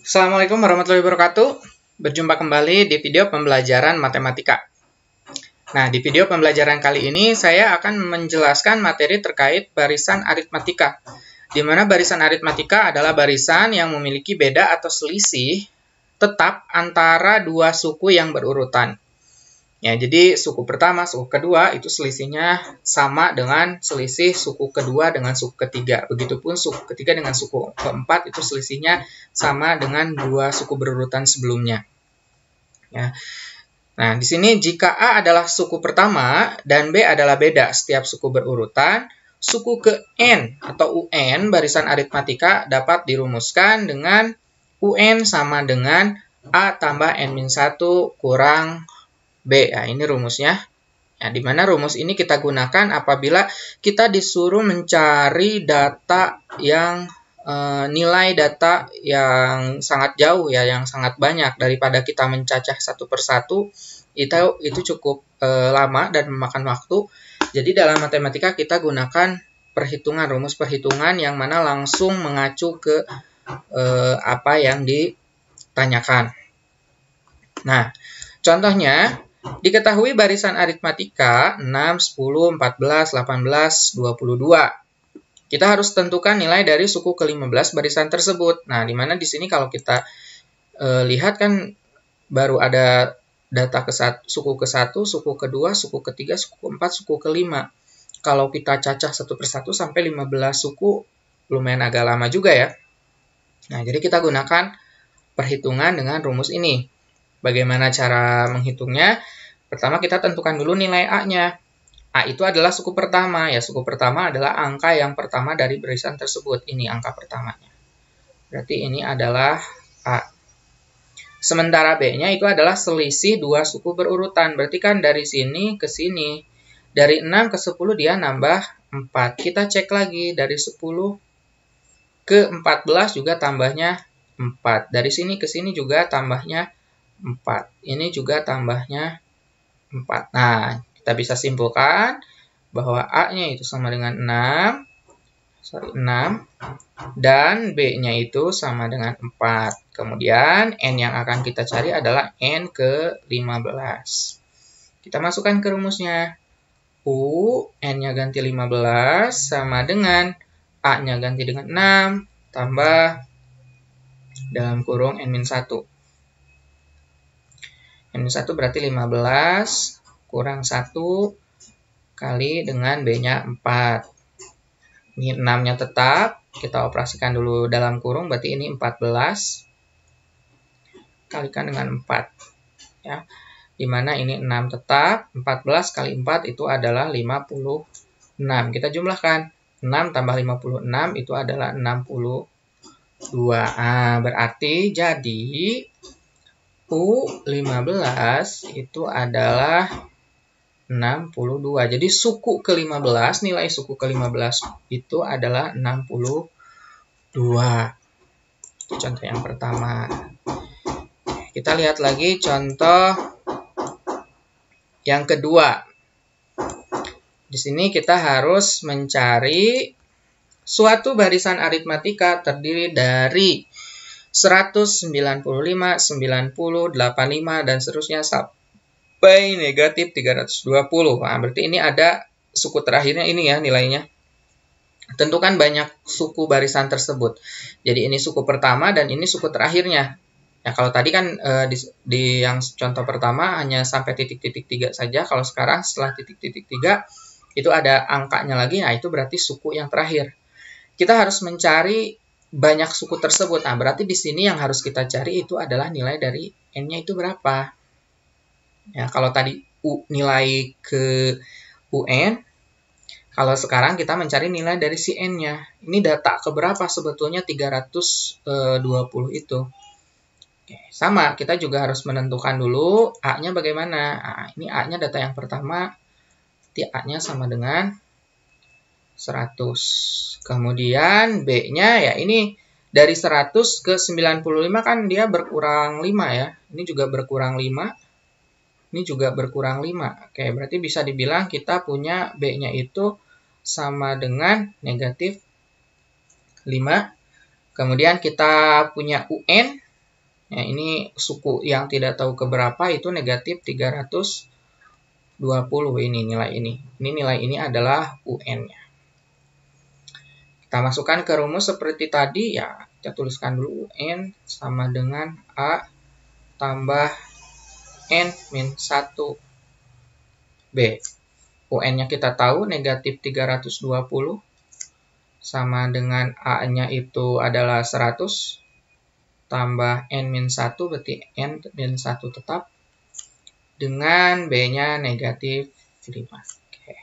Assalamualaikum warahmatullahi wabarakatuh. Berjumpa kembali di video pembelajaran matematika. Nah, di video pembelajaran kali ini saya akan menjelaskan materi terkait barisan aritmatika. Di mana barisan aritmatika adalah barisan yang memiliki beda atau selisih tetap antara dua suku yang berurutan. Ya, jadi suku pertama, suku kedua itu selisihnya sama dengan selisih suku kedua dengan suku ketiga. Begitupun suku ketiga dengan suku keempat itu selisihnya sama dengan dua suku berurutan sebelumnya. Ya. Nah, di sini jika A adalah suku pertama dan B adalah beda setiap suku berurutan, suku ke N atau UN barisan aritmatika dapat dirumuskan dengan UN sama dengan A tambah N-1 kurang B. Nah, ini rumusnya. Nah, di mana rumus ini kita gunakan apabila kita disuruh mencari data yang nilai data yang sangat jauh ya, yang sangat banyak daripada kita mencacah satu persatu. Itu cukup lama dan memakan waktu. Jadi dalam matematika kita gunakan perhitungan, rumus perhitungan yang mana langsung mengacu ke apa yang ditanyakan. Nah, contohnya diketahui barisan aritmatika 6, 10, 14, 18, 22. Kita harus tentukan nilai dari suku ke-15 barisan tersebut. Nah, di mana di sini kalau kita lihat kan baru ada data suku ke-1, suku ke-2, suku ke-3, suku ke-4, suku ke-5. Kalau kita cacah satu persatu sampai 15 suku, lumayan agak lama juga ya. Nah, jadi kita gunakan perhitungan dengan rumus ini. Bagaimana cara menghitungnya? Pertama kita tentukan dulu nilai A-nya. A itu adalah suku pertama. Ya, suku pertama adalah angka yang pertama dari barisan tersebut. Ini angka pertamanya. Berarti ini adalah A. Sementara B-nya itu adalah selisih dua suku berurutan. Berarti kan dari sini ke sini. Dari 6 ke 10 dia nambah 4. Kita cek lagi. Dari 10 ke 14 juga tambahnya 4. Dari sini ke sini juga tambahnya 4. Ini juga tambahnya 4. Nah, kita bisa simpulkan bahwa A-nya itu sama dengan 6 dan B-nya itu sama dengan 4. Kemudian N yang akan kita cari adalah N ke 15. Kita masukkan ke rumusnya. U, N-nya ganti 15 sama dengan A-nya ganti dengan 6 tambah dalam kurung N-1. N-1 berarti 15 kurang 1 kali dengan B-nya 4. Ini 6-nya tetap. Kita operasikan dulu dalam kurung. Berarti ini 14. Kalikan dengan 4. Ya. Dimana ini 6 tetap. 14 kali 4 itu adalah 56. Kita jumlahkan. 6 tambah 56 itu adalah 62. Nah, berarti jadi U15 itu adalah 62. Jadi suku ke-15, nilai suku ke-15 itu adalah 62. Itu contoh yang pertama. Kita lihat lagi contoh yang kedua. Di sini kita harus mencari suatu barisan aritmatika terdiri dari 195, 90, 85, dan seterusnya sampai negatif 320. Nah, berarti ini ada suku terakhirnya ini ya nilainya. Tentukan banyak suku barisan tersebut. Jadi ini suku pertama dan ini suku terakhirnya. Nah, kalau tadi kan di yang contoh pertama hanya sampai titik-titik 3 saja. Kalau sekarang setelah titik-titik 3 itu ada angkanya lagi. Nah, itu berarti suku yang terakhir. Kita harus mencari banyak suku tersebut. Nah, berarti di sini yang harus kita cari itu adalah nilai dari N-nya itu berapa. Ya, kalau tadi U nilai ke UN, kalau sekarang kita mencari nilai dari si N-nya. Ini data keberapa sebetulnya 320 itu. Oke, sama, kita juga harus menentukan dulu A-nya bagaimana. Nah, ini A-nya data yang pertama, berarti A-nya sama dengan 100. Kemudian B-nya ya ini dari 100 ke 95 kan dia berkurang 5 ya. Ini juga berkurang 5. Ini juga berkurang 5. Oke, berarti bisa dibilang kita punya B-nya itu sama dengan negatif 5. Kemudian kita punya UN. Ya, ini suku yang tidak tahu keberapa itu negatif 320 ini nilai ini. Ini nilai ini adalah UN-nya. Kita masukkan ke rumus seperti tadi ya. Kita tuliskan dulu UN sama dengan A tambah N min 1 B. UN-nya kita tahu negatif 320 sama dengan A-nya itu adalah 100 tambah N-1 berarti N-1 tetap dengan B-nya negatif 5. Oke.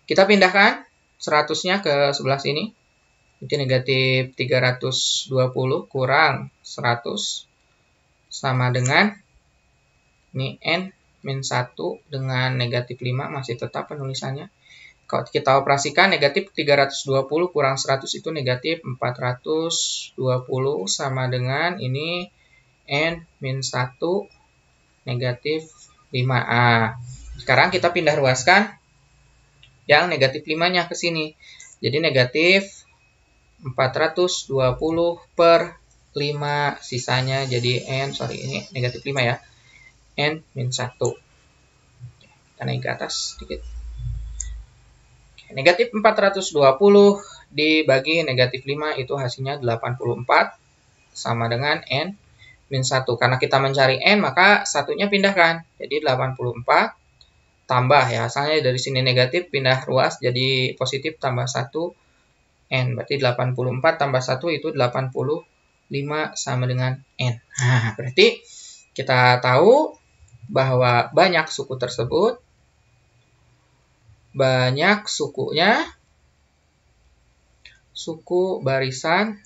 Kita pindahkan 100-nya ke sebelah sini. Itu negatif 320 kurang 100 sama dengan ini N-1 dengan negatif 5 masih tetap penulisannya. Kalau kita operasikan negatif 320 kurang 100 itu negatif 420 sama dengan ini N-1 negatif 5. Sekarang kita pindah ruaskan yang negatif 5-nya ke sini. Jadi negatif 420 per 5 sisanya jadi ini negatif 5 ya. N-1. Kita naik ke atas sedikit. Negatif 420 dibagi negatif 5 itu hasilnya 84 sama dengan N-1. Karena kita mencari N maka satunya pindahkan. Jadi 84 tambah ya. Asalnya dari sini negatif pindah ruas jadi positif tambah 1 N. Berarti 84 tambah 1 itu 85 sama dengan N. Nah, berarti kita tahu bahwa banyak suku tersebut banyak sukunya, suku barisan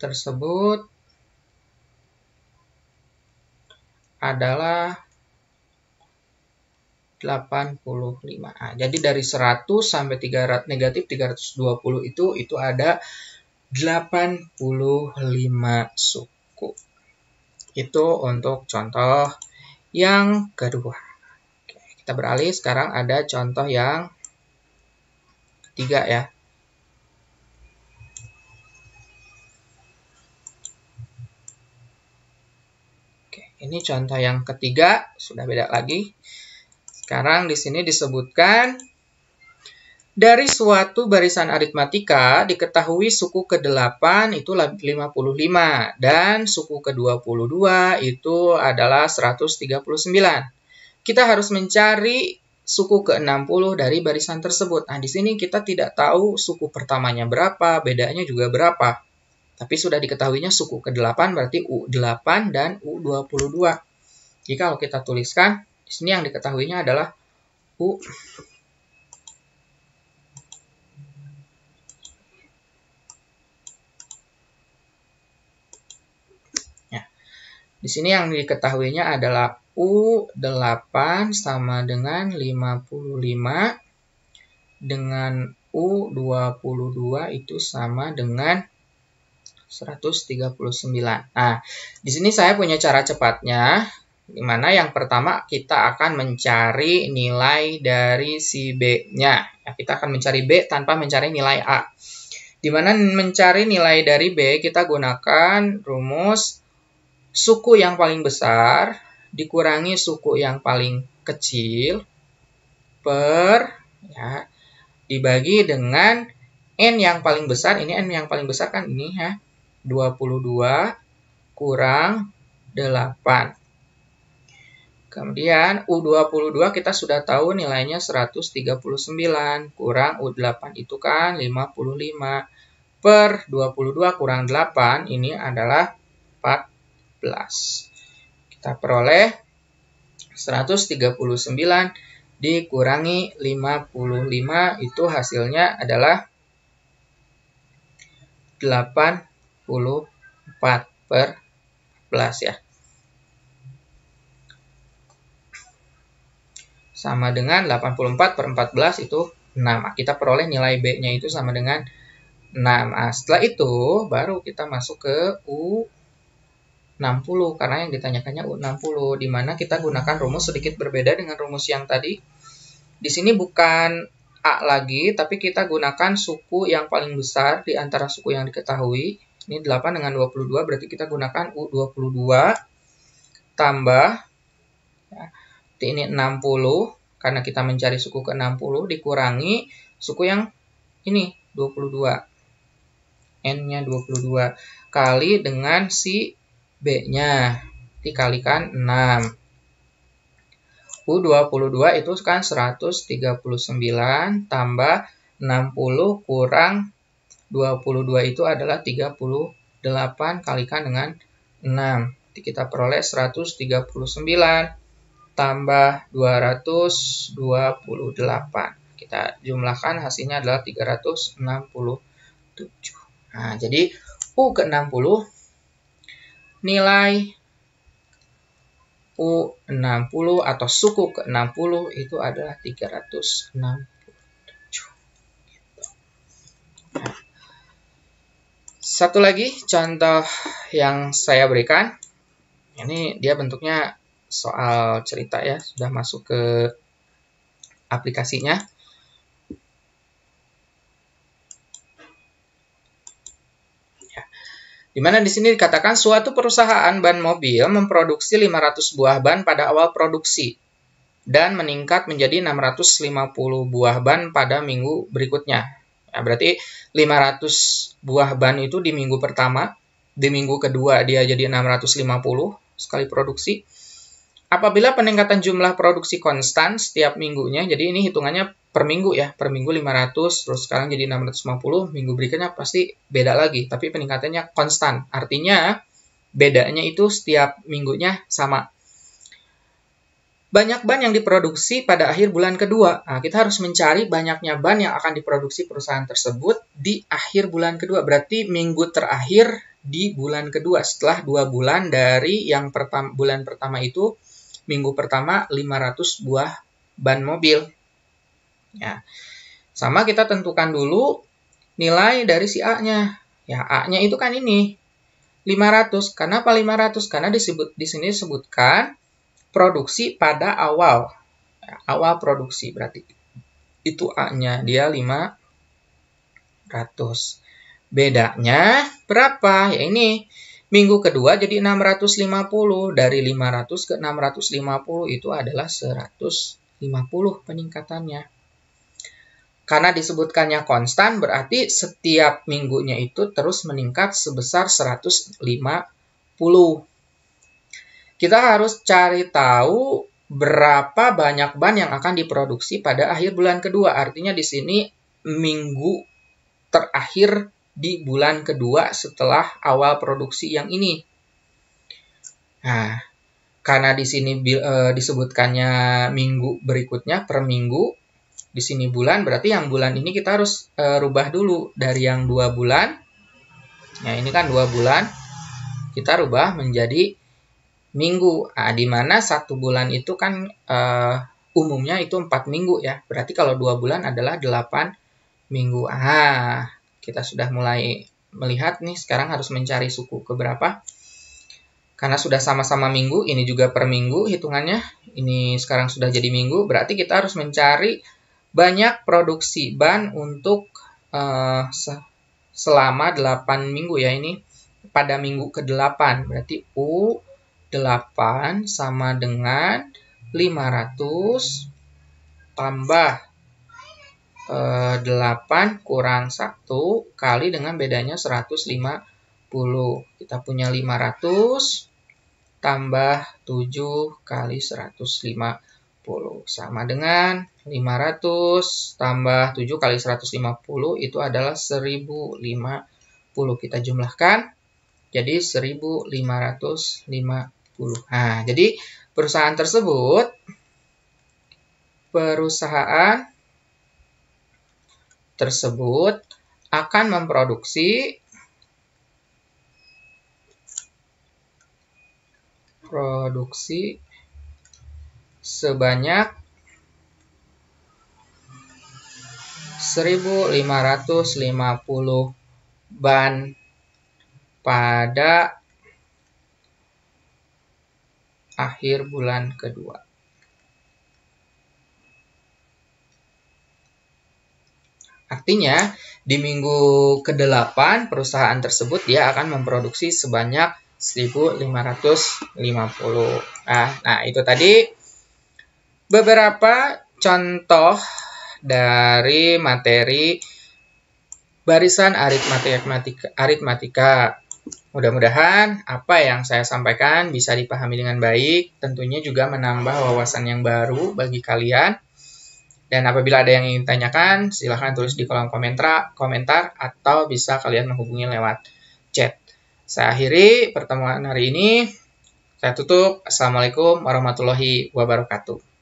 tersebut adalah 85. Jadi dari 100 sampai negatif 320 itu ada 85 suku. Itu untuk contoh yang kedua. Kita beralih, sekarang ada contoh yang ketiga ya. Oke, ini contoh yang ketiga, sudah beda lagi. Sekarang di sini disebutkan dari suatu barisan aritmatika diketahui suku ke-8 itu 55 dan suku ke-22 itu adalah 139. Kita harus mencari suku ke-60 dari barisan tersebut. Nah, di sini kita tidak tahu suku pertamanya berapa, bedanya juga berapa. Tapi sudah diketahuinya suku ke-8 berarti U8 dan U22. Jadi kalau kita tuliskan, di sini yang diketahuinya adalah U. Ya. Di sini yang diketahuinya adalah U8 sama dengan 55 dengan U22 itu sama dengan 139. Nah, di sini saya punya cara cepatnya, di mana yang pertama kita akan mencari nilai dari si B-nya. Ya, kita akan mencari B tanpa mencari nilai A. Di mana mencari nilai dari B, kita gunakan rumus suku yang paling besar dikurangi suku yang paling kecil per ya dibagi dengan N yang paling besar. Ini N yang paling besar kan ini ya 22 kurang 8. Kemudian U22 kita sudah tahu nilainya 139 kurang U8 itu kan 55 per 22 kurang 8 ini adalah 14. Kita peroleh 139 dikurangi 55 itu hasilnya adalah 84 per 14 ya. Sama dengan 84 per 14 itu 6. Kita peroleh nilai B-nya itu sama dengan 6. Nah, setelah itu baru kita masuk ke U60 karena yang ditanyakannya U60 di mana kita gunakan rumus sedikit berbeda dengan rumus yang tadi. Di sini bukan A lagi tapi kita gunakan suku yang paling besar di antara suku yang diketahui. Ini 8 dengan 22, berarti kita gunakan U22 tambah, ya, ini 60, karena kita mencari suku ke-60, dikurangi suku yang ini, 22. N-nya 22. Kali dengan si B-nya. Dikalikan 6. U22 itu kan 139 tambah 60 kurang 22 itu adalah 38 kalikan dengan 6. Jadi kita peroleh 139 tambah 228. Kita jumlahkan hasilnya adalah 367. Nah, jadi U ke-60 nilai U60 atau suku ke-60 itu adalah 367. Satu lagi contoh yang saya berikan. Ini dia bentuknya soal cerita ya, sudah masuk ke aplikasinya. Di mana di sini dikatakan suatu perusahaan ban mobil memproduksi 500 buah ban pada awal produksi dan meningkat menjadi 650 buah ban pada minggu berikutnya. Ya, berarti 500 buah ban itu di minggu pertama, di minggu kedua dia jadi 650 sekali produksi. Apabila peningkatan jumlah produksi konstan setiap minggunya, jadi ini hitungannya per minggu ya, per minggu 500, terus sekarang jadi 650, minggu berikutnya pasti beda lagi, tapi peningkatannya konstan. Artinya, bedanya itu setiap minggunya sama. Banyak ban yang diproduksi pada akhir bulan kedua. Nah, kita harus mencari banyaknya ban yang akan diproduksi perusahaan tersebut di akhir bulan kedua. Berarti minggu terakhir di bulan kedua. Setelah 2 bulan dari yang bulan pertama itu, minggu pertama 500 buah ban mobil. Ya. Sama kita tentukan dulu nilai dari si A-nya. Ya, A-nya itu kan ini 500. Kenapa 500? Karena di sini disebutkan produksi pada awal. Ya, awal produksi berarti itu A-nya dia 500. Bedanya berapa? Ya ini minggu kedua jadi 650. Dari 500 ke 650 itu adalah 150 peningkatannya. Karena disebutkannya konstan, berarti setiap minggunya itu terus meningkat sebesar 150. Kita harus cari tahu berapa banyak ban yang akan diproduksi pada akhir bulan kedua. Artinya di sini minggu terakhir di bulan kedua setelah awal produksi yang ini. Nah, karena di sini disebutkannya minggu berikutnya per minggu, di sini bulan, berarti yang bulan ini kita harus rubah dulu dari yang 2 bulan. Nah, ini kan 2 bulan. Kita rubah menjadi minggu. Nah, di mana 1 bulan itu kan umumnya itu 4 minggu ya. Berarti kalau 2 bulan adalah 8 minggu. Kita sudah mulai melihat nih, sekarang harus mencari suku keberapa. Karena sudah sama-sama minggu, ini juga per minggu hitungannya. Ini sekarang sudah jadi minggu, berarti kita harus mencari banyak produksi ban untuk selama 8 minggu ya. Ini pada minggu ke-8, berarti U8 sama dengan 500 tambah 8 kurang 1 kali dengan bedanya 150. Kita punya 500 tambah 7 kali 150 sama dengan 500 tambah 7 kali 150 itu adalah 1050. Kita jumlahkan jadi 1550. Nah, jadi perusahaan tersebut akan memproduksi sebanyak 1550 ban pada akhir bulan kedua. Artinya, di minggu ke-8 perusahaan tersebut dia akan memproduksi sebanyak 1.550. Nah, itu tadi beberapa contoh dari materi barisan aritmatika. Mudah-mudahan apa yang saya sampaikan bisa dipahami dengan baik, tentunya juga menambah wawasan yang baru bagi kalian. Dan apabila ada yang ingin tanyakan, silahkan tulis di kolom komentar atau bisa kalian menghubungi lewat chat. Saya akhiri pertemuan hari ini. Saya tutup. Assalamualaikum warahmatullahi wabarakatuh.